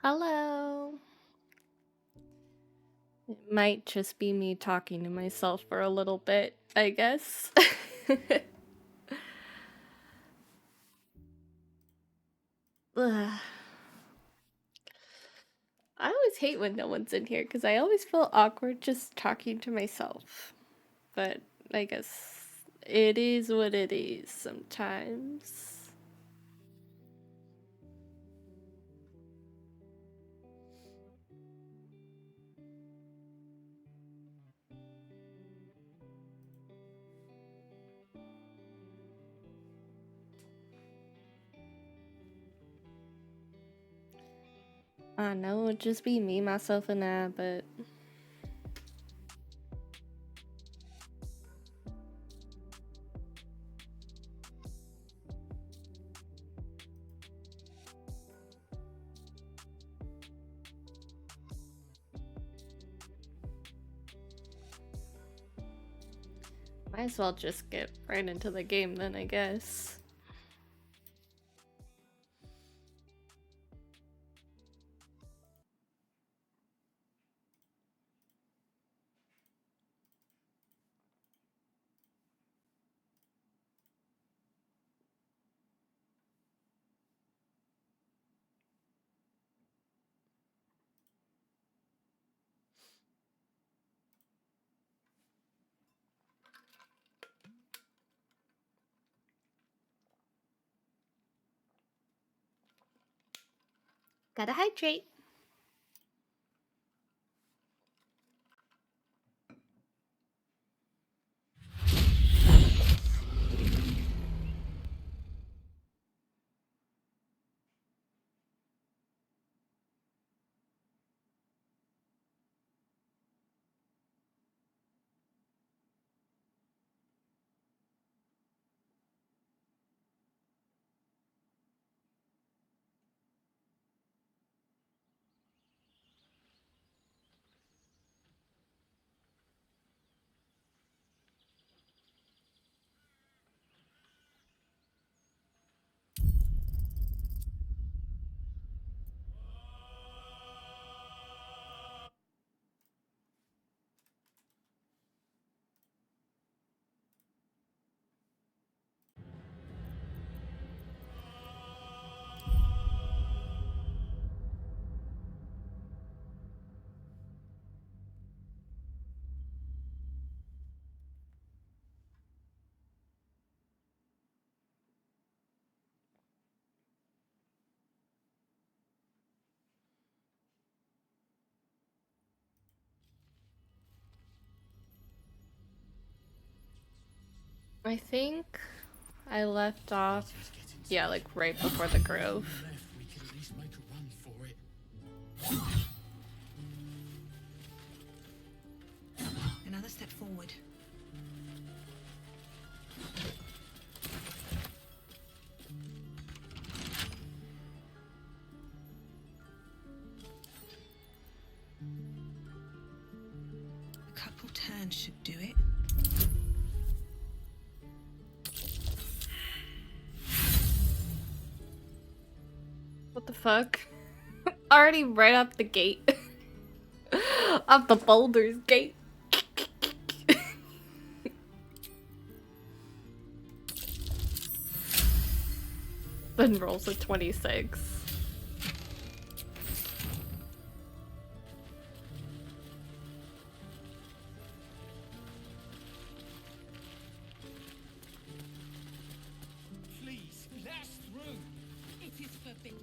Hello. It might just be me talking to myself for a little bit, I guess. Ugh. I always hate when no one's in here because I always feel awkward just talking to myself. But I guess it is what it is sometimes. I know it'd just be me, myself, and I, but might as well just get right into the game then, I guess. Gotta hydrate. I think I left off, yeah, like right before the grove. We could at least make a run for it. Another step forward. A couple turns should do it. What the fuck? Already right up the gate. Up the Baldur's gate. Then rolls a 26. Please, let us through. It is forbidden.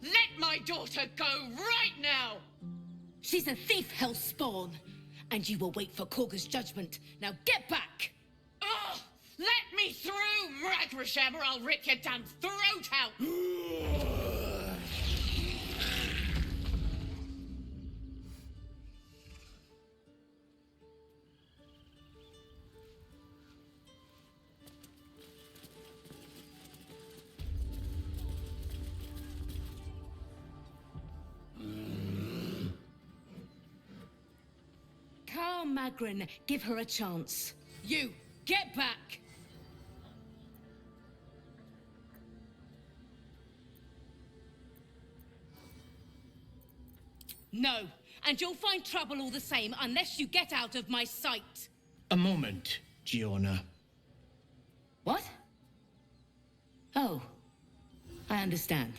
Let my daughter go right now! She's a thief, hellspawn. And you will wait for Korga's judgment. Now get back! Ugh! Let me through, Mragrasham, or I'll rip your damn throat out! Calm, Magrin. Give her a chance. You, get back! No, and you'll find trouble all the same unless you get out of my sight. A moment, Giona. What? Oh, I understand.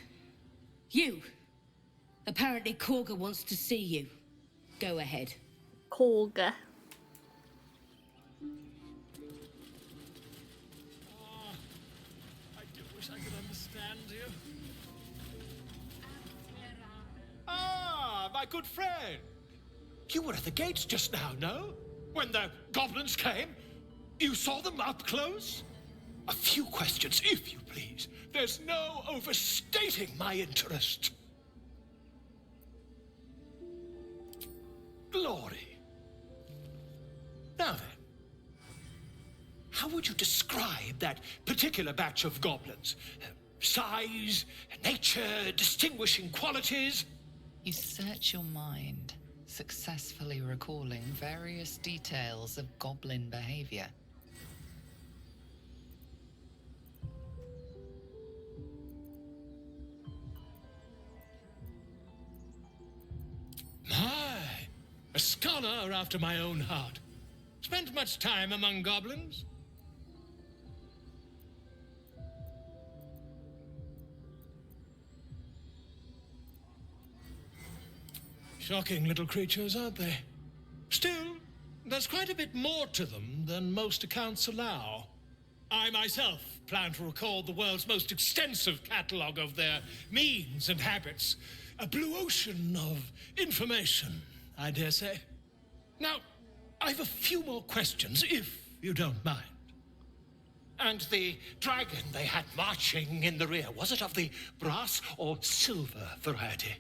You. Apparently Korga wants to see you. Go ahead. Kolga. I do wish I could understand you. Ah, my good friend. You were at the gates just now, no? When the goblins came? You saw them up close? A few questions, if you please. There's no overstating my interest. Glory. Now then, how would you describe that particular batch of goblins? Size, nature, distinguishing qualities? You search your mind, successfully recalling various details of goblin behavior. My, a scholar after my own heart. Spent much time among goblins? Shocking little creatures, aren't they? Still, there's quite a bit more to them than most accounts allow. I myself plan to record the world's most extensive catalogue of their means and habits. A blue ocean of information, I dare say. Now, I've a few more questions, if you don't mind. And the dragon they had marching in the rear, was it of the brass or silver variety?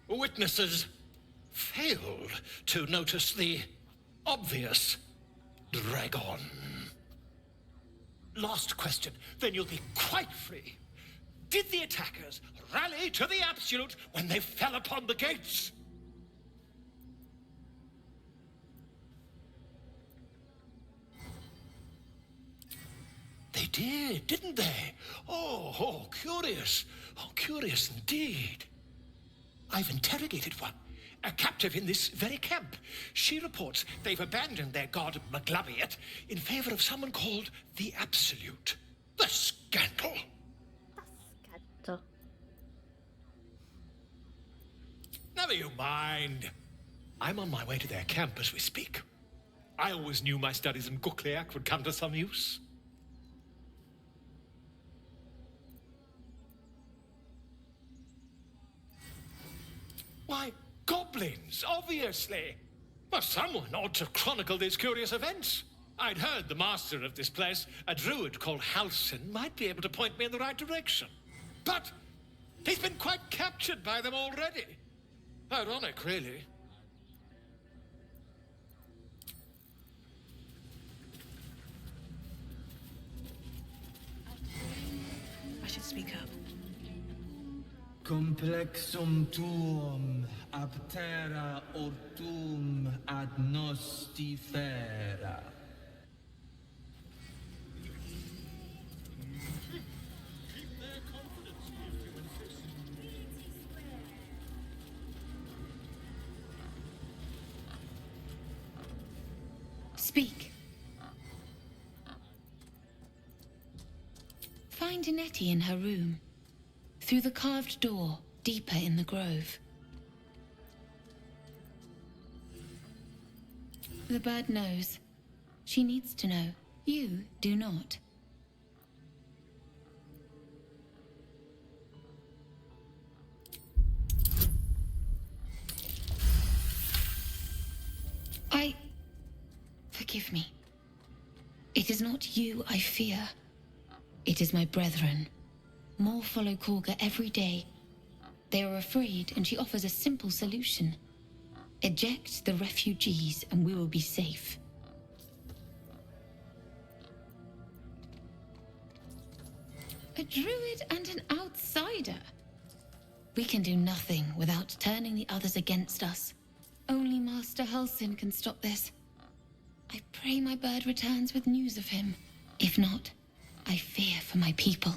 Witnesses failed to notice the obvious dragon. Last question, then you'll be quite free. Did the attackers rally to the absolute when they fell upon the gates? They did, didn't they? Oh, curious. Oh, curious indeed. I've interrogated one, a captive in this very camp. She reports they've abandoned their god Maglabiet in favor of someone called the Absolute. The scandal! Scandal. Never you mind. I'm on my way to their camp as we speak. I always knew my studies in Gukleak would come to some use. Why, goblins, obviously. But someone ought to chronicle these curious events. I'd heard the master of this place, a druid called Halsin, might be able to point me in the right direction. But he's been quite captured by them already. Ironic, really. I should speak up. Complexum tuum aptera ortum ad nostifera. Speak. Find Nettie in her room. Through the carved door, deeper in the grove. The bird knows. She needs to know. You do not. Forgive me. It is not you I fear. It is my brethren. More follow Korga every day. They are afraid, and she offers a simple solution. Eject the refugees, and we will be safe. A druid and an outsider. We can do nothing without turning the others against us. Only Master Halsin can stop this. I Pray my bird returns with news of him. If not, I fear for my people.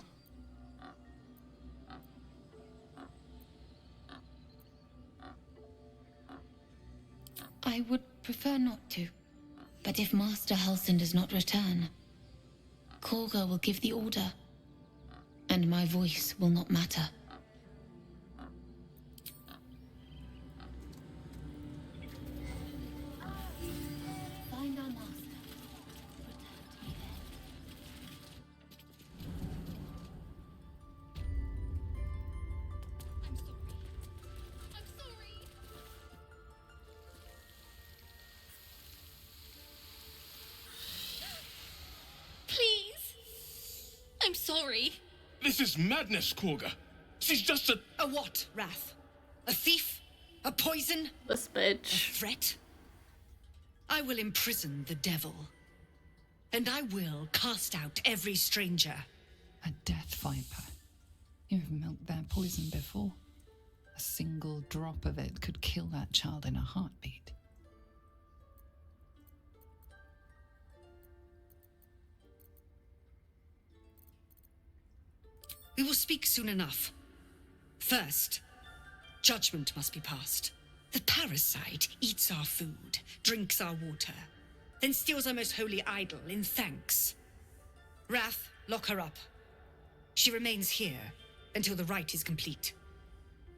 I would prefer not to. But if Master Halsin does not return, Korga will give the order, and my voice will not matter. Find our master. Return to me then. I'm sorry. I'm sorry. Please. I'm sorry. This is madness, Korga. She's just a... A what, Wrath? A thief? A poison? This A bitch. threat? I will imprison the devil. And I will cast out every stranger. A death viper. You've milked their poison before. A single drop of it could kill that child in a heartbeat. We will speak soon enough. First, judgment must be passed. The parasite eats our food, drinks our water, then steals our most holy idol in thanks. Wrath, lock her up. She remains here until the rite is complete.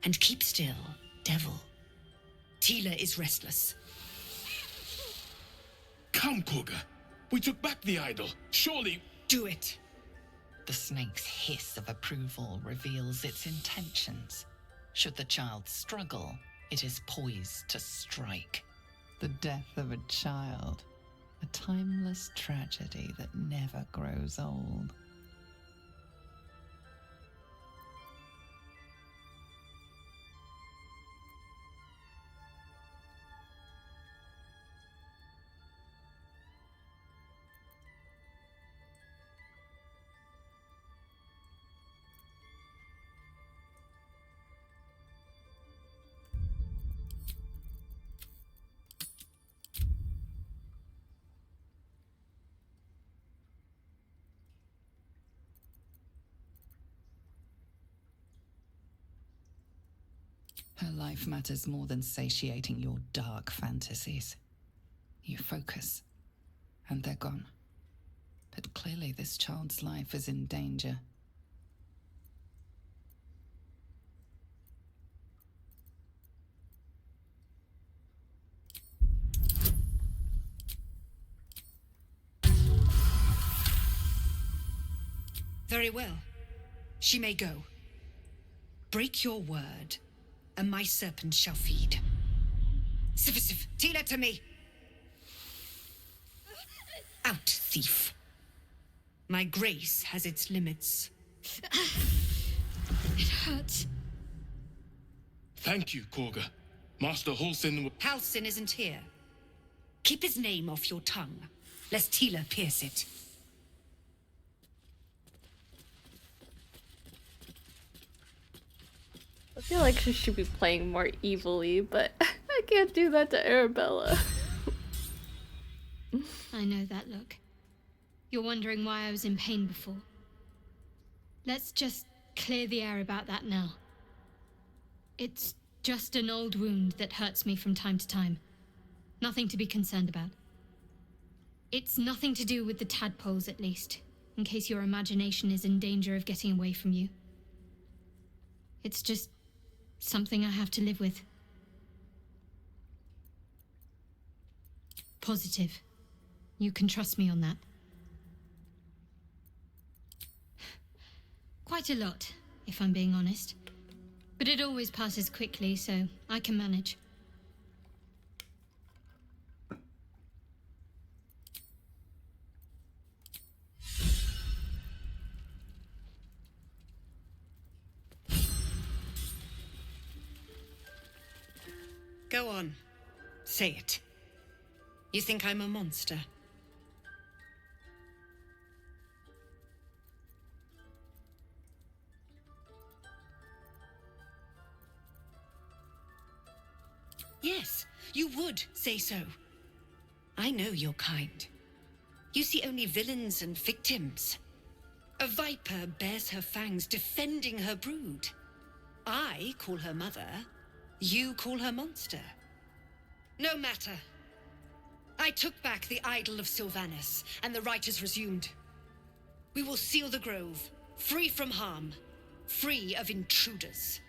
And keep still, devil. Tila is restless. Come, Korga. We took back the idol. Surely... Do it. The snake's hiss of approval reveals its intentions. Should the child struggle, it is poised to strike. The death of a child. A timeless tragedy that never grows old. Her life matters more than satiating your dark fantasies. You focus, and they're gone. But clearly this child's life is in danger. Very well. She may go. Break your word, and my serpent shall feed. Sif, Tila to me! Out, thief. My grace has its limits. It hurts. Thank you, Korga. Master Halsin... Halsin isn't here. Keep his name off your tongue, lest Tila pierce it. I feel like she should be playing more evilly, but I can't do that to Arabella. I know that look. You're wondering why I was in pain before. Let's just clear the air about that now. It's just an old wound that hurts me from time to time. Nothing to be concerned about. It's nothing to do with the tadpoles, at least, in case your imagination is in danger of getting away from you. It's just something I have to live with. Positive. You can trust me on that. Quite a lot, if I'm being honest. But it always passes quickly, so I can manage. Go on. Say it. You think I'm a monster? Yes, you would say so. I know your kind. You see only villains and victims. A viper bears her fangs defending her brood. I call her mother, you call her monster. No matter. I took back the idol of Sylvanas, and the rite is resumed. We will seal the grove, free from harm, free of intruders.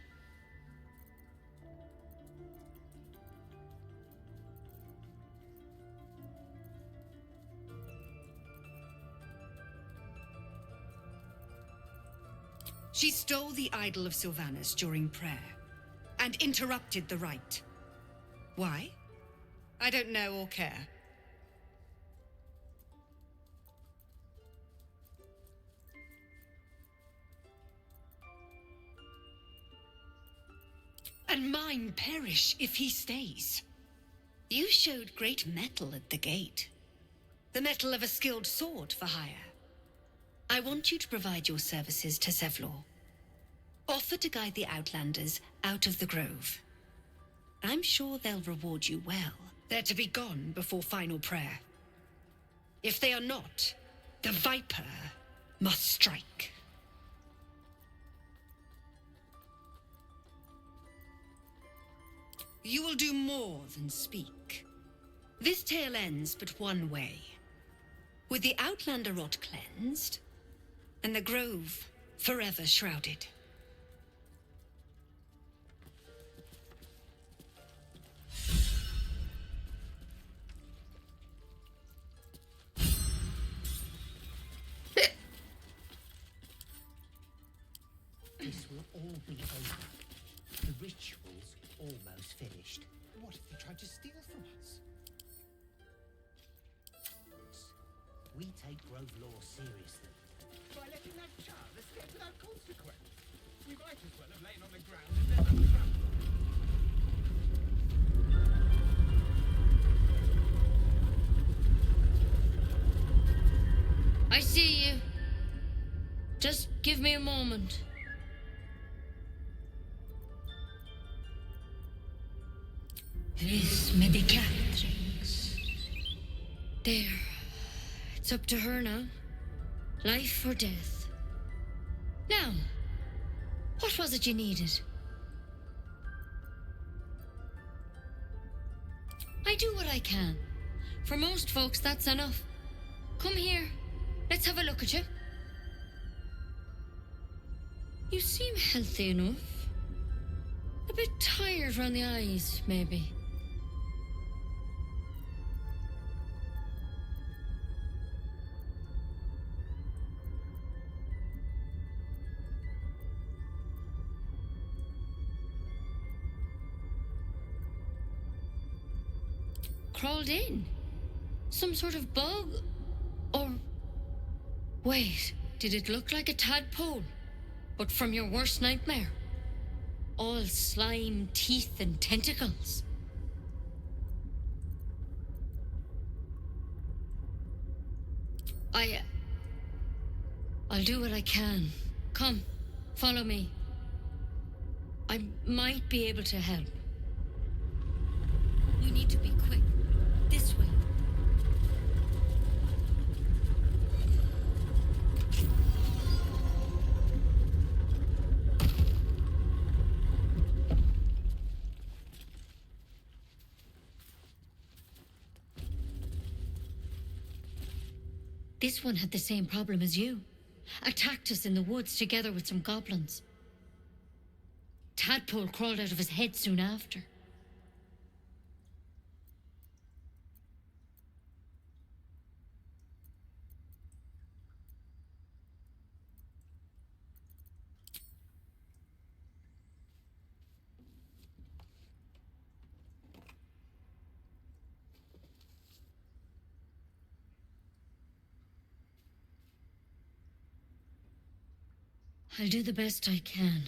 She stole the idol of Sylvanas during prayer, and interrupted the rite. Why? I don't know or care. And mine perish if he stays. You showed great mettle at the gate. The mettle of a skilled sword for hire. I want you to provide your services to Zevlor. Offer to guide the Outlanders out of the grove. I'm sure they'll reward you well. They're to be gone before final prayer. If they are not, the Viper must strike. You will do more than speak. This tale ends but one way. With the Outlander rot cleansed, and the grove forever shrouded. This will all be over. The ritual's almost finished. What if they tried to steal from us? We take Grove law seriously. By letting that child escape without consequence. We might as well have lain on the ground and let them trample. I see you. Just give me a moment. This medicatrix. There. It's up to her now. Life or death. Now, what was it you needed? I do what I can. For most folks, that's enough. Come here. Let's have a look at you. You seem healthy enough. A bit tired around the eyes, maybe. Crawled in? Some sort of bug? Or... Wait, did it look like a tadpole? But from your worst nightmare? All slime, teeth, and tentacles. I'll do what I can. Come, follow me. I might be able to help. We need to be quick. This way. This one had the same problem as you. Attacked us in the woods together with some goblins. Tadpole crawled out of his head soon after. I'll do the best I can.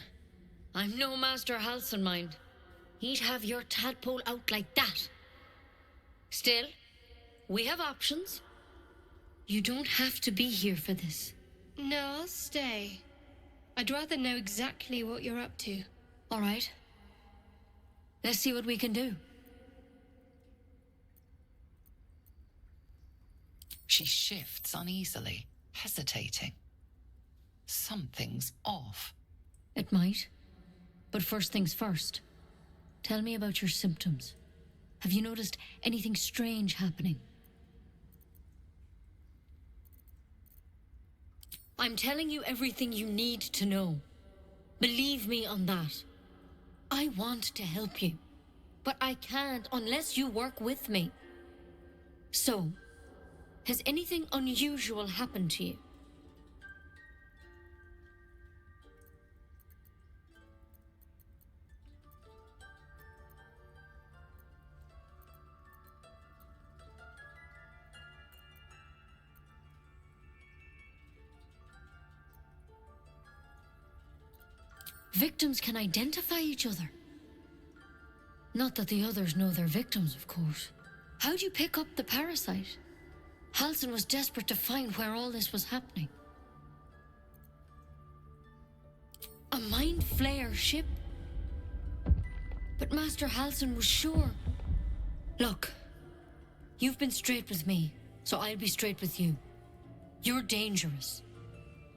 I'm no Master Halsenmind. He'd have your tadpole out like that. Still, we have options. You don't have to be here for this. No, I'll stay. I'd rather know exactly what you're up to. All right. Let's see what we can do. She shifts uneasily, hesitating. Something's off. It might. But first things first. Tell me about your symptoms. Have you noticed anything strange happening? I'm telling you everything you need to know. Believe me on that. I want to help you, but I can't unless you work with me. So, has anything unusual happened to you? Victims can identify each other. Not that the others know they're victims, of course. How'd you pick up the parasite? Halsin was desperate to find where all this was happening. A Mind Flayer ship? But Master Halsin was sure. Look, you've been straight with me, so I'll be straight with you. You're dangerous.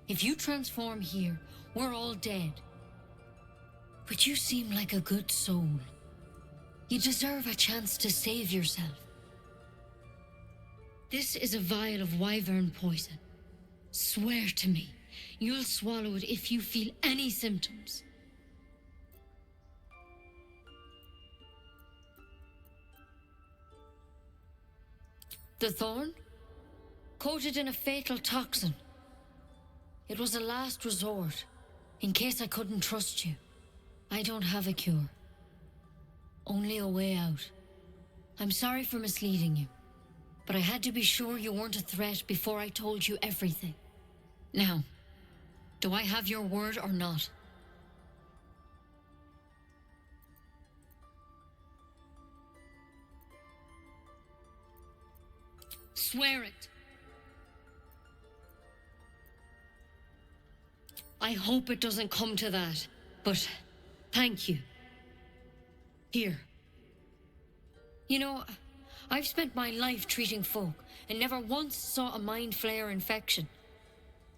If you transform here, we're all dead. But you seem like a good soul. You deserve a chance to save yourself. This is a vial of wyvern poison. Swear to me, you'll swallow it if you feel any symptoms. The thorn? Coated in a fatal toxin. It was a last resort, in case I couldn't trust you. I don't have a cure. Only a way out. I'm sorry for misleading you, but I had to be sure you weren't a threat before I told you everything. Now, do I have your word or not? Swear it. I hope it doesn't come to that, but thank you. Here. You know, I've spent my life treating folk and never once saw a Mind Flayer infection.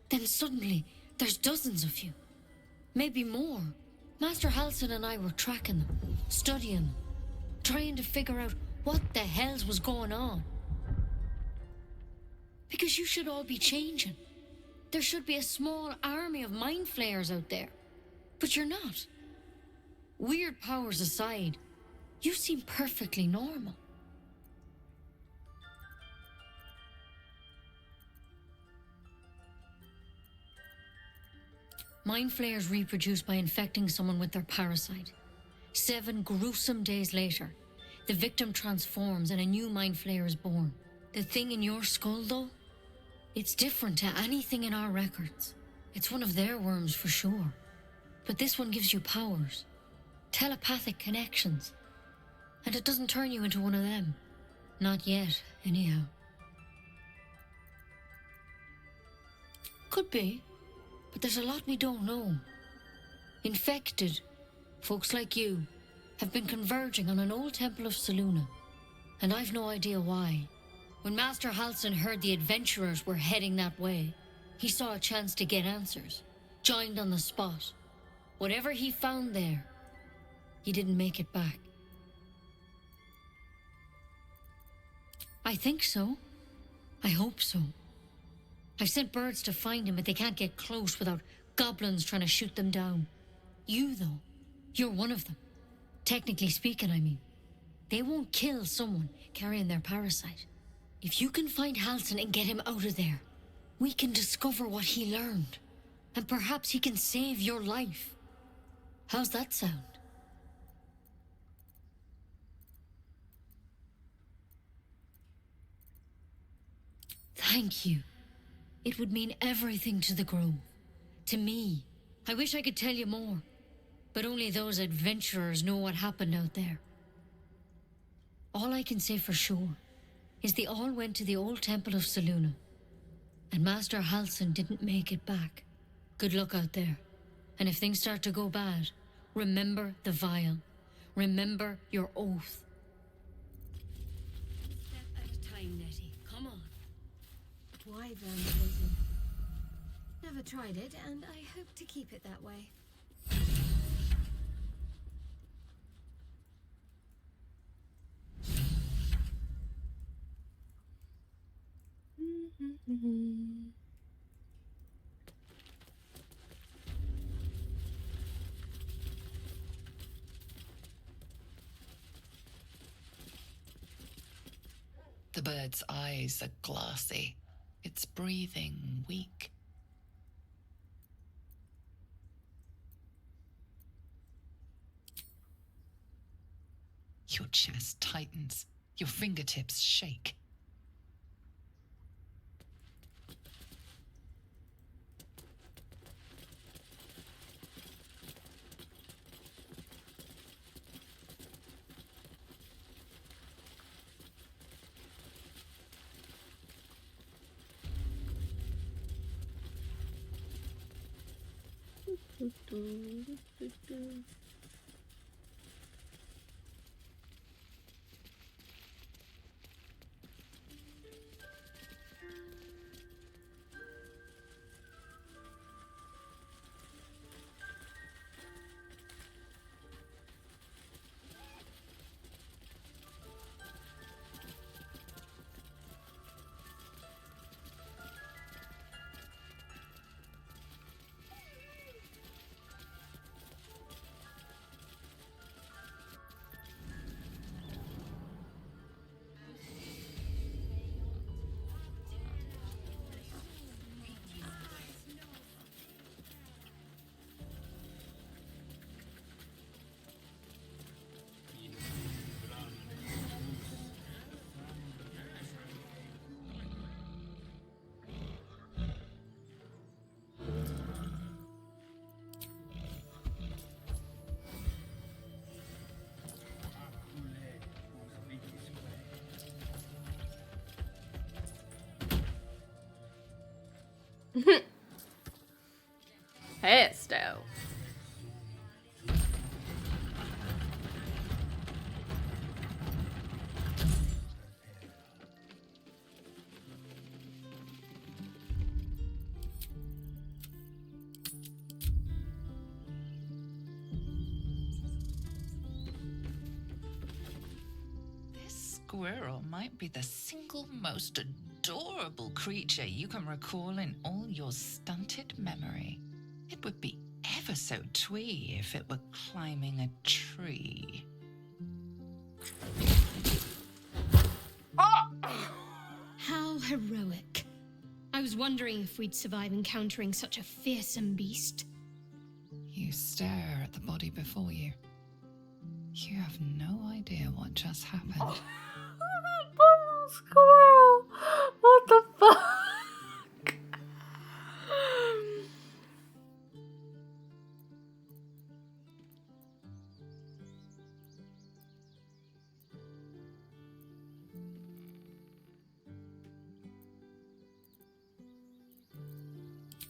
Then suddenly, there's dozens of you. Maybe more. Master Halsin and I were tracking them, studying them, trying to figure out what the hells was going on. Because you should all be changing. There should be a small army of Mind Flayers out there. But you're not. Weird powers aside, you seem perfectly normal. Mind Flayers reproduce by infecting someone with their parasite. 7 gruesome days later, the victim transforms and a new Mind Flayer is born. The thing in your skull, though? It's different to anything in our records. It's one of their worms for sure. But this one gives you powers. Telepathic connections. And it doesn't turn you into one of them. Not yet, anyhow. Could be. But there's a lot we don't know. Infected, folks like you, have been converging on an old temple of Selûne. And I've no idea why. When Master Halsin heard the adventurers were heading that way, he saw a chance to get answers. Joined on the spot. Whatever he found there, he didn't make it back. I think so. I hope so. I've sent birds to find him, but they can't get close without goblins trying to shoot them down. You, though, you're one of them. Technically speaking, I mean. They won't kill someone carrying their parasite. If you can find Halsin and get him out of there, we can discover what he learned. And perhaps he can save your life. How's that sound? Thank you. It would mean everything to the Grove. To me. I wish I could tell you more. But only those adventurers know what happened out there. All I can say for sure is they all went to the old temple of Selûne. And Master Halsin didn't make it back. Good luck out there. And if things start to go bad, remember the vial. Remember your oath. Step at a time, Nettie. Come on. wyvern poison. Never tried it, and I hope to keep it that way. The bird's eyes are glassy, its breathing weak. Your chest tightens, your fingertips shake. Pesto. This squirrel might be the single most adorable creature you can recall in all your stunted memory. It would be ever so twee if it were climbing a tree. How heroic. I was wondering if we'd survive encountering such a fearsome beast. You stare at the body before you. You have no idea what just happened. Oh, that poor little squirrel. What the fuck?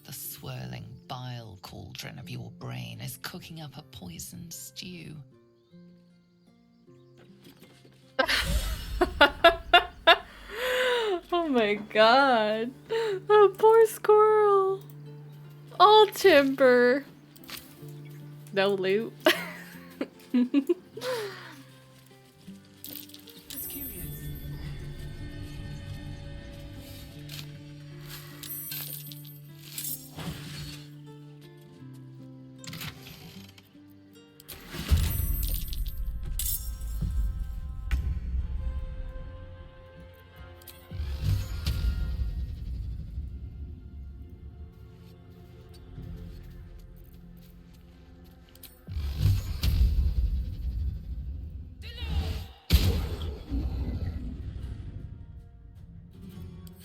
The swirling bile cauldron of your brain is cooking up a poisoned stew. Oh my god. That poor squirrel. All timber. No loot. That's curious.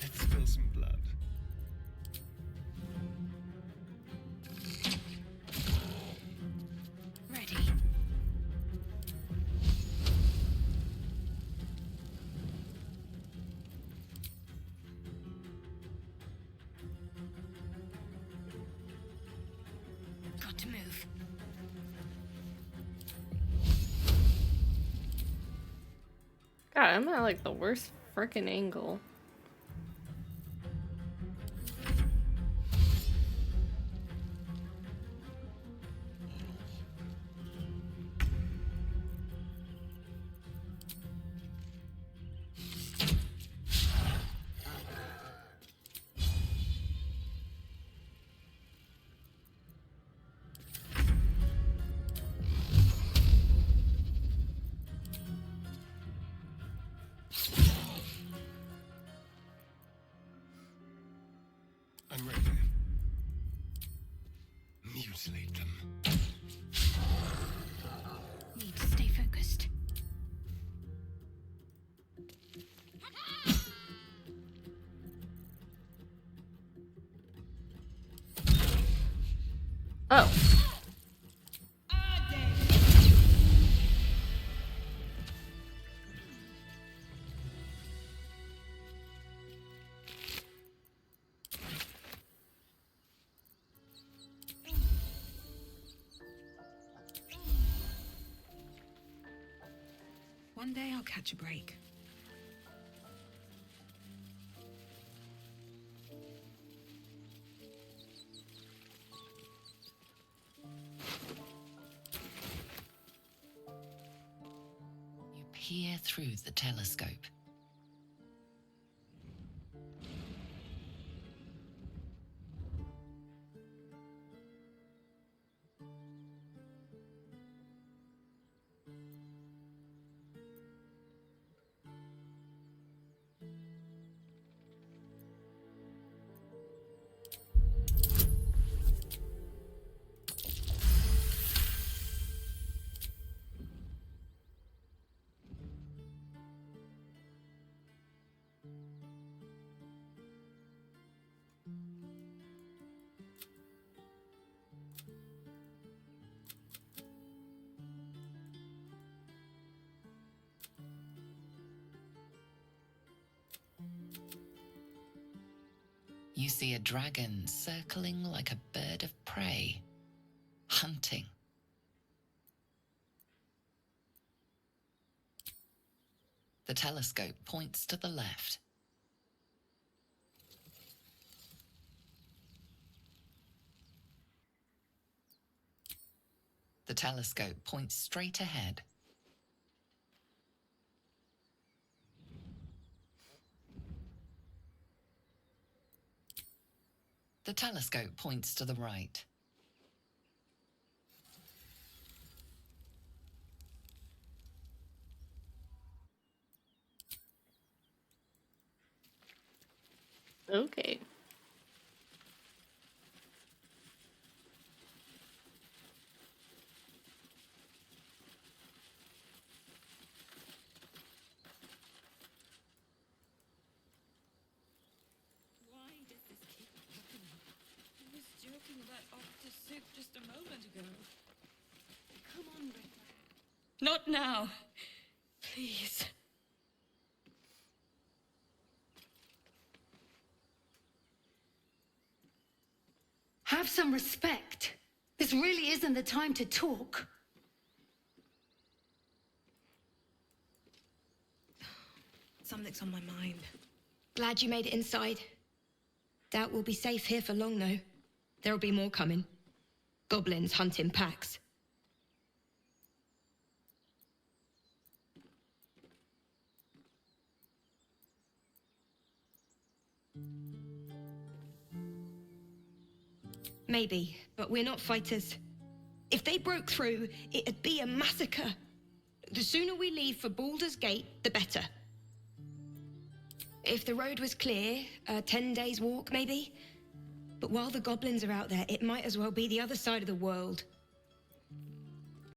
Let's spill some blood. Ready. Got to move. God, I'm at like the worst frickin' angle. I'm ready. Mutilate them. Need to stay focused. Oh. One day I'll catch a break. You peer through the telescope. You see a dragon circling like a bird of prey, hunting. The telescope points to the left. The telescope points straight ahead. The telescope points to the right. Okay. Why does this keep happening? I was joking about Octa soup just a moment ago. Come on, Rick. Not now. Please. Have some respect. This really isn't the time to talk. Something's on my mind. Glad you made it inside. Doubt we'll be safe here for long, though. There'll be more coming. Goblins hunting packs. Maybe, but we're not fighters. If they broke through, it'd be a massacre. The sooner we leave for Baldur's Gate, the better. If the road was clear, a 10 days walk maybe? But while the goblins are out there, it might as well be the other side of the world.